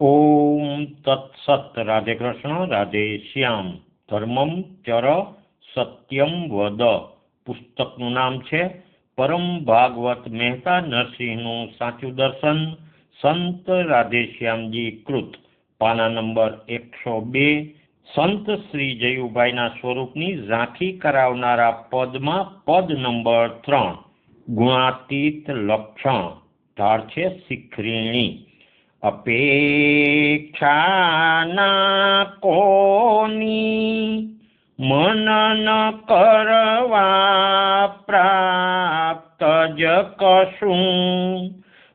ओम तत्सत। राधे कृष्ण, राधे श्याम। धर्मम चर सत्यम वद पुस्तकનું નામ છે પરમ ભાગવત મહેતા નરસિંહનું સાચું દર્શન, સંત રાધેશ્યામજી કૃત, પાના નંબર 102। સંત શ્રી જયુભાઈના સ્વરૂપની ઝાંખી કરાવનારા પદમાં પદ નંબર 3, ગુણાતીત લક્ષણ, ધાર છે શિખરીણી। અપેક્ષાના કોની મનન કરવા પ્રાપ્ત જ કશું,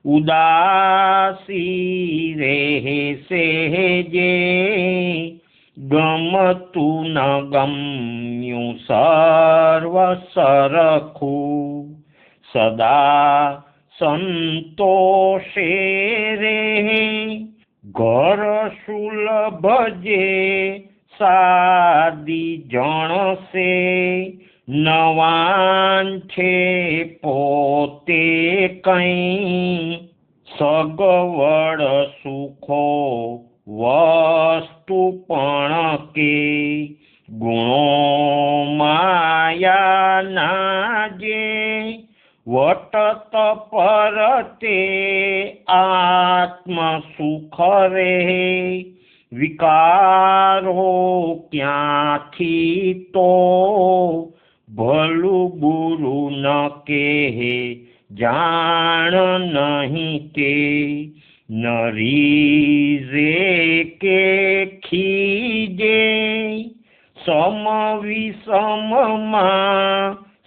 ઉદાસી રહેશે જે ગમતું ન ગમ્યું સર્વ સરખું, સદા સંતોષે રે ઘર સુલભ જે સાદી જણસે, નવાન છે પોતે કંઈ સગવડ સુખો વસ્તુ પણ કે, ગુણો માયાના જે વટત પરતે આત્મ સુખ રે, વિકારો ક્યાંથી તો ભલું બુરું ન કહે, જાણ નહીં તે નરીજે કે ખીજે, સમ વિષમમાં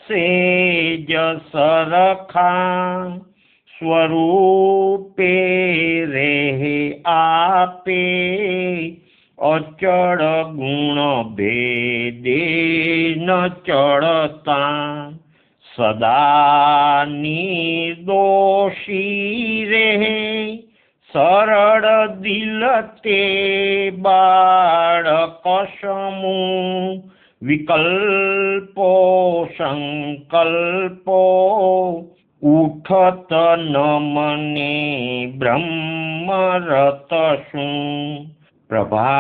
સેજ સરખા, સ્વરૂપે રહે આપે અચળ ગુણ ભેદે ન ચડતા, સદા નિર્દોષી રહે સરળ દિલ તે બાળક સમૂહ, વિકલ્પો સંકલ્પો ઉઠત ન મને બ્રહ્મરત શું, પ્રભાશીળી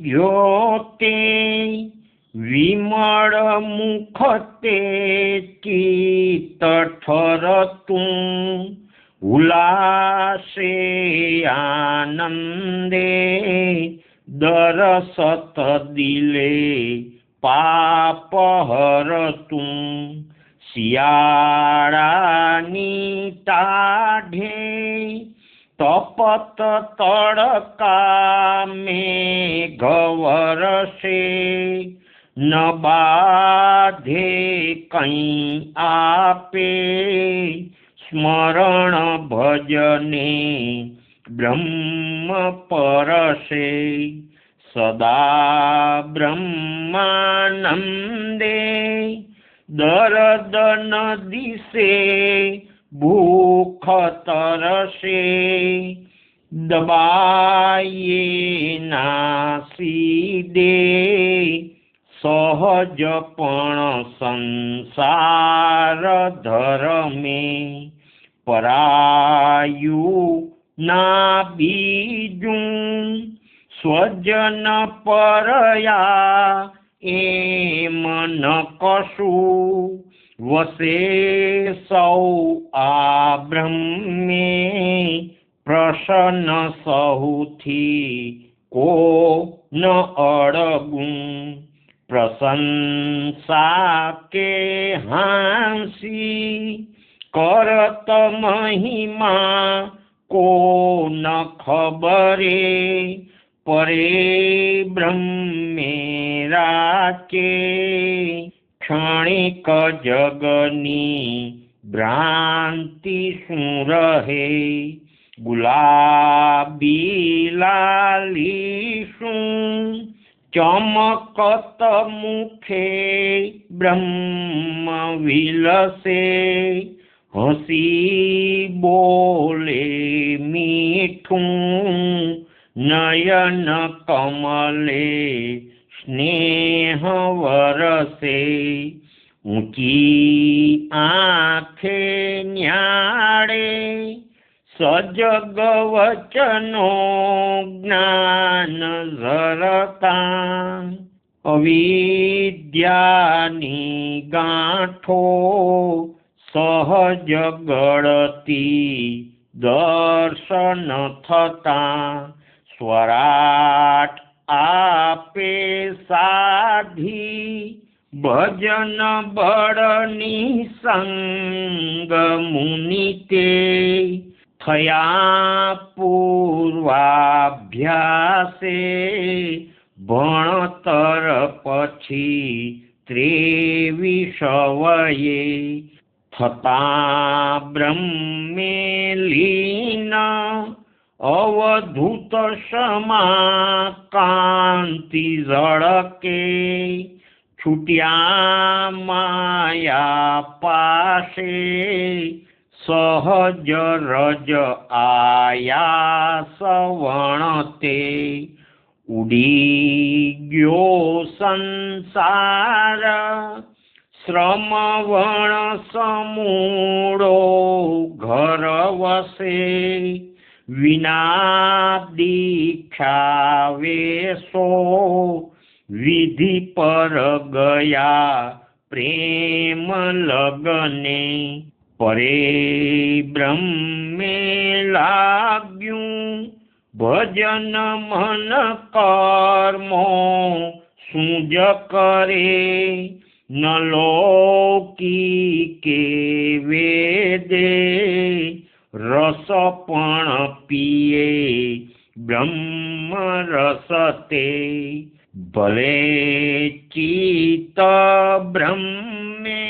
જ્યોતે વિમળ મુખ તે ચિત્ત ઠરતું, ઉલ્લાસે આનંદે દરસત દિલે પાપ હરતું, શિયાળાની ટાઢે તપત તડકા મેઘ વરસે, ન બાધે કંઈ આપે સ્મરણ ભજને બ્રહ્મ પરસે, સદા બ્રહ્માનંદે દર્દ ન દિશે ભૂખ તરસે, દબાયે નાસી દે સહજ પણ સંસાર ધરમે, પરાયું ના બીજું સ્વજન પરયા એમ ન કશું, વસે સૌ આ બ્રહ્મે પ્રસન્ન સહુથી કો ન અડગું, પ્રશંસા કે હાંસી કરત મહિમા કો ન ખબરે, પરે બ્રહ્મે રાચે ક્ષણિક જગની ભ્રાંતિ શું રહે, ગુલાબી લાલી શું ચમકત મુખે બ્રહ્મ વિલસે, હસી બોલે મીઠું નયન કમલે સ્નેહ વરસે, ઊંચી આંખે ન્યાળે સજગ વચનો જ્ઞાન ઝરતા અવિદ્યાની ગાંઠો સહજ ગળતી દર્શન થતા સ્વરાટ આપે સાધી ભજન બળની સંગ મુનિ તે થયા પૂર્વાભ્યાસે ભણતર પછી 23 વયે થતા બ્રહ્મે લીન અવધૂત સમા કાંતિ ઝળકે છૂટ્યા માયા પાસે સહજ રજ આયાસ વણતે ઉડી ગયો સંસાર શ્રમવણ સમૂળો ઘર વસે વિના દીક્ષા વેસો વિધિ પર ગયા પ્રેમ લગને પરે બ્રહ્મે લાગ્યું ભજન મન કર્મો શું જ કરે ન લોકી કે વેદે રસ પણ પીએ બ્રહ્મ રસ તે ભલે ચિત્ત બ્રહ્મે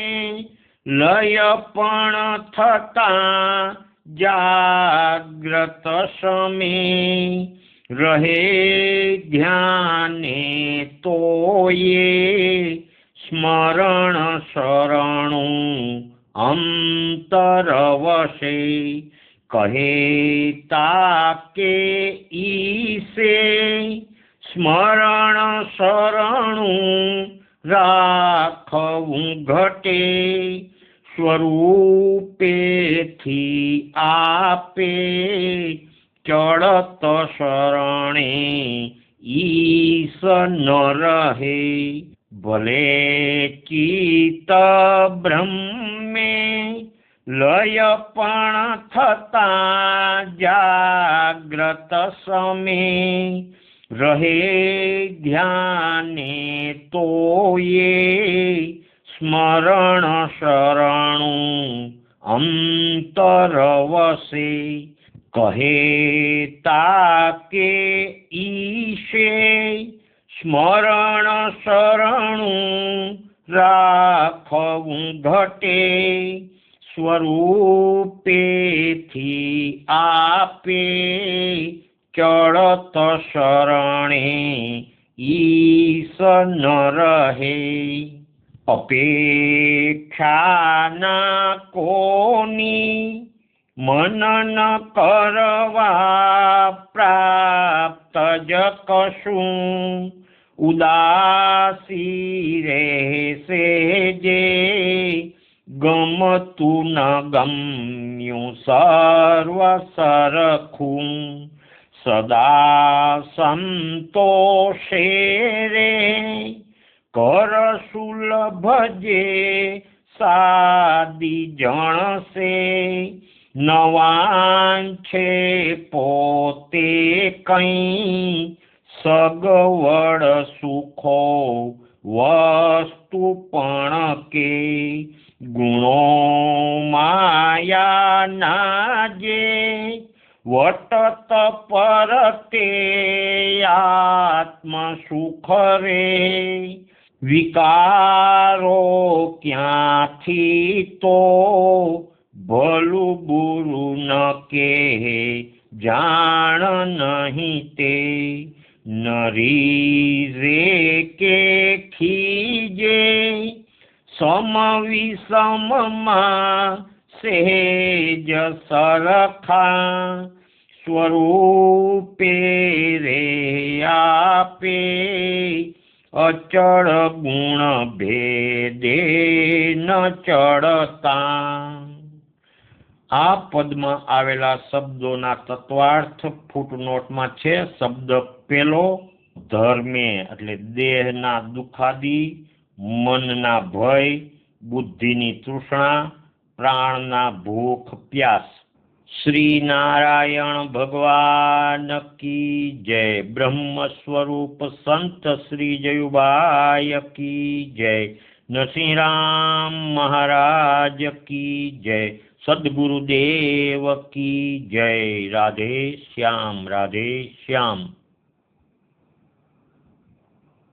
લય પણ થતા જાગ્રત સમે રહે ધ્યાને તોયે સ્મરણ શરણું અંતર વશે કહે તાકે ઈસે સ્મરણ શરણું રાખવું ઘટે સ્વરૂપેથી આપે ચડત શરણે ઈશ ન રહે ભલે ચિત્ત બ્રહ્મે લય પણ થતા જાગ્રત સમે રહે ધ્યાને તોયે સ્મરણ શરણું અંતર વસે કહે તાકે ઈશે સ્મરણ શરણું રાખવું ઘટે સ્વરૂપેથી આપે ચડત શરણે ઈશ ન રહે અપેક્ષાના કોની મનન કરવા પ્રાપ્ત જ કશું ઉદાસી રહેશે જે ગમતું ન ગમ્યું સર્વ સરખું સદા સંતોષે રે કર સુલભ જે સાદી જણશે નવાંછે પોતે કંઈ સગવડ સુખો વસ્તુ પણ કે ગુણો માયાના જે વટત પરતે આત્મ સુખ રે વિકારો ક્યાંથી તો ભલું બુરું ન કે જાણ નહીં તે નરીઝે કે ખીજે સમ વિષમમાં સહેજ સરખા સ્વરૂપે રે આપે અચળ ગુણ ભેદે ન ચડતા આ પદમાં આવેલા શબ્દોના તત્વાર્થ ફૂટનોટમાં છે. શબ્દ પેલો ધર્મે એટલે દેહના દુખાદી, મનના ભય, બુદ્ધિની તૃષ્ણા, પ્રાણના ભૂખ પ્યાસ. શ્રી નારાયણ ભગવાન કી જય. બ્રહ્મ સ્વરૂપ સંત શ્રી જયુભાઈ કી જય. નરસિંહરામ મહારાજ કી જય. સદગુરુદેવ કી જય. રાધે શ્યામ, રાધે શ્યામ.